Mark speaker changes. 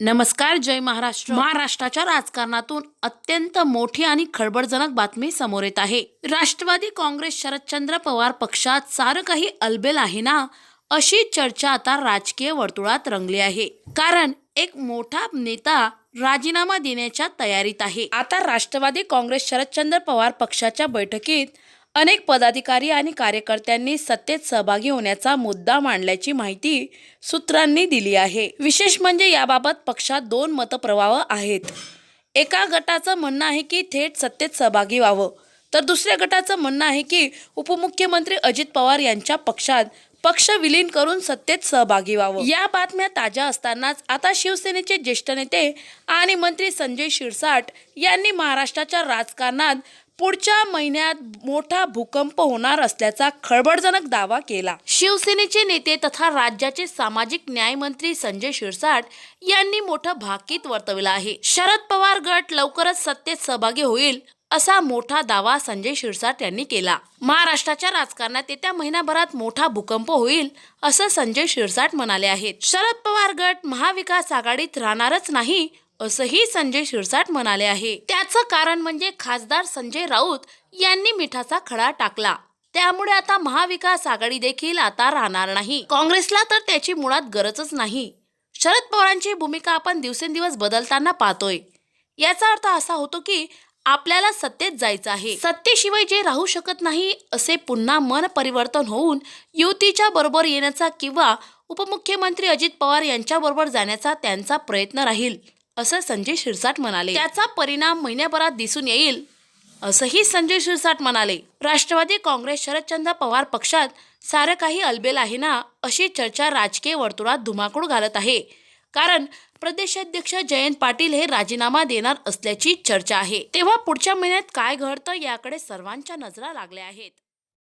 Speaker 1: नमस्कार. जय महाराष्ट्र. महाराष्ट्राच्या राजकारणातून अत्यंत मोठी आणि खळबळजनक बातमी समोर येत आहे. राष्ट्रवादी काँग्रेस शरदचंद्र पवार पक्षात सारं काही अलबेल आहे ना, अशी चर्चा आता राजकीय वर्तुळात रंगली आहे. कारण एक मोठा नेता राजीनामा देण्याच्या तयारीत आहे. आता राष्ट्रवादी काँग्रेस शरदचंद्र पवार पक्षाच्या बैठकीत अनेक पदाधिकारी आणि कार्यकर्त्यांनी सत्तेत सहभागी होण्याचा मुद्दा मांडल्याची माहिती सूत्रांनी दिली आहे. विशेष म्हणजे याबाबत पक्षात दोन मतप्रवाह आहेत. एका गटाचं म्हणणं आहे की थेट सत्तेत सहभागी व्हावं, तर दुसऱ्या गटाचं म्हणणं आहे की उपमुख्यमंत्री अजित पवार यांच्या पक्षात पक्ष विलीन करून सत्तेत सहभागी व्हावं. या बातम्या ताज्या असतानाच आता शिवसेनेचे ज्येष्ठ नेते आणि मंत्री संजय शिरसाट यांनी महाराष्ट्राच्या राजकारणात पुढच्या महिन्यात मोठा भूकंप होणार असल्याचा खळबळजनक दावा केला. शिवसेनेचे नेते तथा राज्याचे सामाजिक न्याय मंत्री संजय शिरसाट यांनी मोठं भाकीत वर्तवलं आहे. शरद पवार गट लवकरच सत्तेत सहभागी होईल असा मोठा दावा संजय शिरसाट यांनी केला. महाराष्ट्राच्या राजकारणात येत्या महिनाभरात मोठा भूकंप होईल असं संजय शिरसाट म्हणाले आहेत. शरद पवार गट महाविकास आघाडीत राहणारच नाही असंही संजय शिरसाट म्हणाले आहे. त्याचं कारण म्हणजे खासदार संजय राऊत यांनी मिठाचा खडा टाकला. त्यामुळे आता महाविकास आघाडी देखील आता राहणार नाही. काँग्रेसला तर त्याची मुळात गरजच नाही. शरद पवारांची भूमिका आपण दिवसेंदिवस बदलताना पाहतोय. याचा अर्थ असा होतो की आपल्याला सत्तेत जायचं आहे. सत्तेशिवाय जे राहू शकत नाही असे पुन्हा मन परिवर्तन होऊन युतीच्या बरोबर येण्याचा किंवा उपमुख्यमंत्री अजित पवार यांच्या बरोबर जाण्याचा त्यांचा प्रयत्न राहील असं संजय शिरसाट म्हणाले. त्याचा परिणाम महिन्याभरात दिसून येईल असंही संजय शिरसाट म्हणाले. राष्ट्रवादी काँग्रेस शरदचंद्र पवार पक्षात सारं काही अलबेल आहे ना, अशी चर्चा राजकीय वर्तुळात धुमाकूळ घालत आहे. कारण प्रदेशाध्यक्ष जयंत पाटील हे राजीनामा देणार असल्याची चर्चा आहे. तेव्हा पुढच्या महिन्यात काय घडतं याकडे सर्वांच्या नजरा लागल्या आहेत.